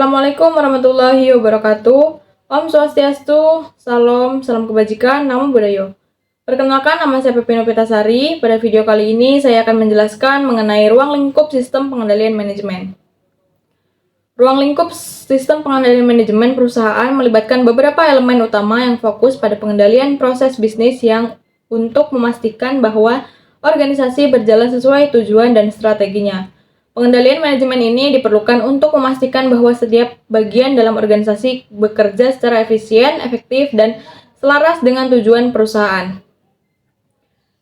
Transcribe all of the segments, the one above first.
Assalamualaikum warahmatullahi wabarakatuh. Om Swastiastu, salam kebajikan, namo buddhaya. Perkenalkan, nama saya Pepi Novitasari. Pada video kali ini saya akan menjelaskan mengenai ruang lingkup sistem pengendalian manajemen. Ruang lingkup sistem pengendalian manajemen perusahaan melibatkan beberapa elemen utama yang fokus pada pengendalian proses bisnis yang untuk memastikan bahwa organisasi berjalan sesuai tujuan dan strateginya. Pengendalian manajemen ini diperlukan untuk memastikan bahwa setiap bagian dalam organisasi bekerja secara efisien, efektif, dan selaras dengan tujuan perusahaan.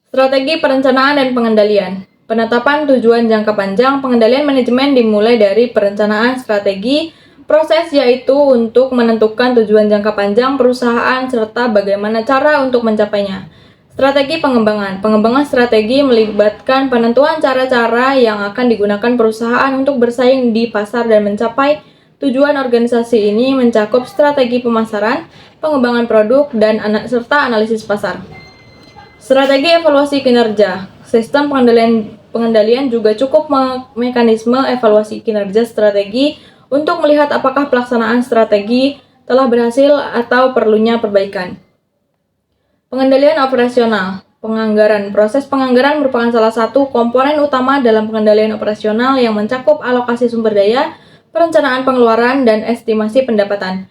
Strategi perencanaan dan pengendalian. Penetapan tujuan jangka panjang pengendalian manajemen dimulai dari perencanaan strategi proses, yaitu untuk menentukan tujuan jangka panjang perusahaan serta bagaimana cara untuk mencapainya. Strategi pengembangan. Pengembangan strategi melibatkan penentuan cara-cara yang akan digunakan perusahaan untuk bersaing di pasar dan mencapai tujuan organisasi ini mencakup strategi pemasaran, pengembangan produk, dan serta analisis pasar. Strategi evaluasi kinerja. Sistem pengendalian juga cukup mekanisme evaluasi kinerja strategi untuk melihat apakah pelaksanaan strategi telah berhasil atau perlunya perbaikan. Pengendalian operasional. Penganggaran. Proses penganggaran merupakan salah satu komponen utama dalam pengendalian operasional yang mencakup alokasi sumber daya, perencanaan pengeluaran, dan estimasi pendapatan.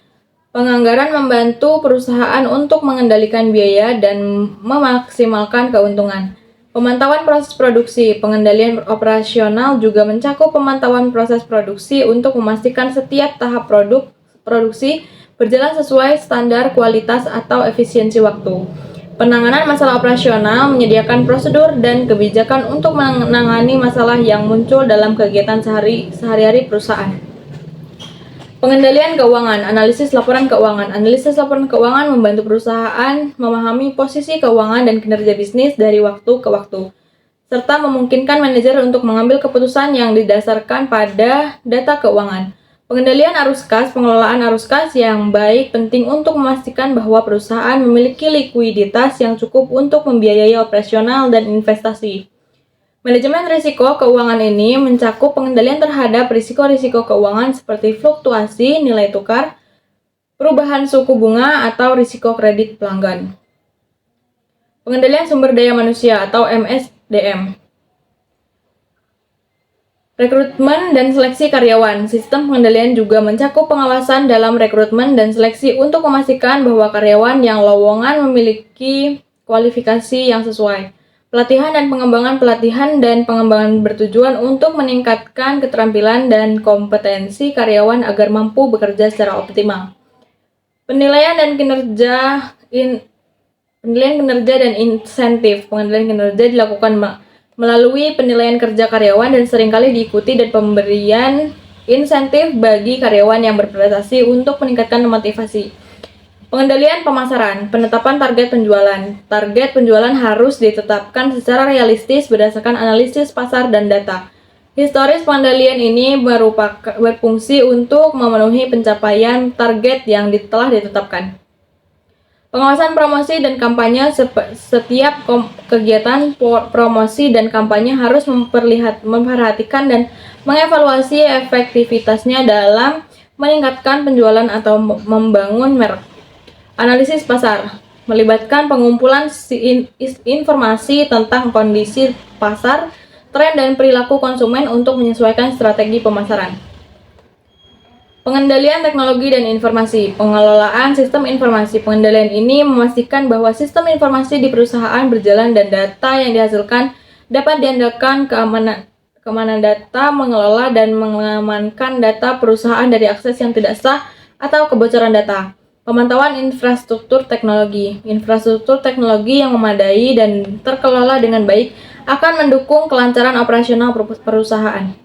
Penganggaran membantu perusahaan untuk mengendalikan biaya dan memaksimalkan keuntungan. Pemantauan proses produksi. Pengendalian operasional juga mencakup pemantauan proses produksi untuk memastikan setiap tahap produksi berjalan sesuai standar kualitas atau efisiensi waktu. Penanganan masalah operasional menyediakan prosedur dan kebijakan untuk menangani masalah yang muncul dalam kegiatan sehari-hari perusahaan. Pengendalian keuangan, analisis laporan keuangan. Analisis laporan keuangan membantu perusahaan memahami posisi keuangan dan kinerja bisnis dari waktu ke waktu, serta memungkinkan manajer untuk mengambil keputusan yang didasarkan pada data keuangan. Pengendalian arus kas. Pengelolaan arus kas yang baik penting untuk memastikan bahwa perusahaan memiliki likuiditas yang cukup untuk membiayai operasional dan investasi. Manajemen risiko keuangan ini mencakup pengendalian terhadap risiko-risiko keuangan seperti fluktuasi nilai tukar, perubahan suku bunga, atau risiko kredit pelanggan. Pengendalian sumber daya manusia atau MSDM. Rekrutmen dan seleksi karyawan. Sistem pengendalian juga mencakup pengawasan dalam rekrutmen dan seleksi untuk memastikan bahwa karyawan yang lowongan memiliki kualifikasi yang sesuai. Pelatihan dan pengembangan bertujuan untuk meningkatkan keterampilan dan kompetensi karyawan agar mampu bekerja secara optimal. Penilaian kinerja dan insentif. Pengendalian kinerja dilakukan melalui penilaian kerja karyawan dan seringkali diikuti dan pemberian insentif bagi karyawan yang berprestasi untuk meningkatkan motivasi. Pengendalian pemasaran. Penetapan target penjualan. Target penjualan harus ditetapkan secara realistis berdasarkan analisis pasar dan data. Historis pengendalian ini berfungsi untuk memenuhi pencapaian target yang telah ditetapkan. Pengawasan promosi dan kampanye. Setiap kegiatan promosi dan kampanye harus memperhatikan dan mengevaluasi efektivitasnya dalam meningkatkan penjualan atau membangun merek. Analisis pasar melibatkan pengumpulan informasi tentang kondisi pasar, tren, dan perilaku konsumen untuk menyesuaikan strategi pemasaran. Pengendalian teknologi dan informasi. Pengelolaan sistem informasi. Pengendalian ini memastikan bahwa sistem informasi di perusahaan berjalan dan data yang dihasilkan dapat diandalkan keamanan data, mengelola dan mengamankan data perusahaan dari akses yang tidak sah atau kebocoran data. Pemantauan infrastruktur teknologi. Infrastruktur teknologi yang memadai dan terkelola dengan baik akan mendukung kelancaran operasional perusahaan.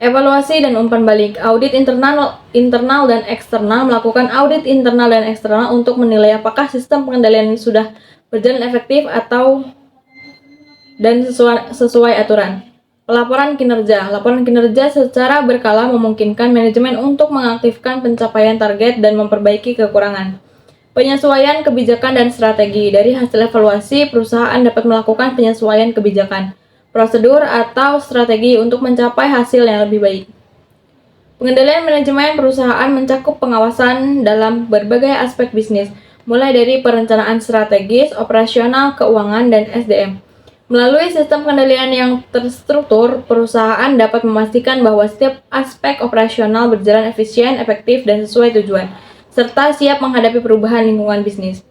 Evaluasi dan umpan balik. Audit internal dan eksternal. Melakukan audit internal dan eksternal untuk menilai apakah sistem pengendalian sudah berjalan efektif dan sesuai aturan. Pelaporan kinerja. Laporan kinerja secara berkala memungkinkan manajemen untuk mengaktifkan pencapaian target dan memperbaiki kekurangan. Penyesuaian kebijakan dan strategi. Dari hasil evaluasi, perusahaan dapat melakukan penyesuaian kebijakan, prosedur, atau strategi untuk mencapai hasil yang lebih baik. Pengendalian manajemen perusahaan mencakup pengawasan dalam berbagai aspek bisnis, mulai dari perencanaan strategis, operasional, keuangan, dan SDM. Melalui sistem pengendalian yang terstruktur, perusahaan dapat memastikan bahwa setiap aspek operasional berjalan efisien, efektif, dan sesuai tujuan, serta siap menghadapi perubahan lingkungan bisnis.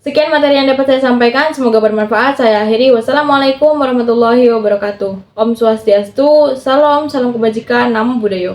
Sekian materi yang dapat saya sampaikan, semoga bermanfaat. Saya akhiri. Wassalamualaikum warahmatullahi wabarakatuh. Om Swastiastu, salam kebajikan, namo buddhaya.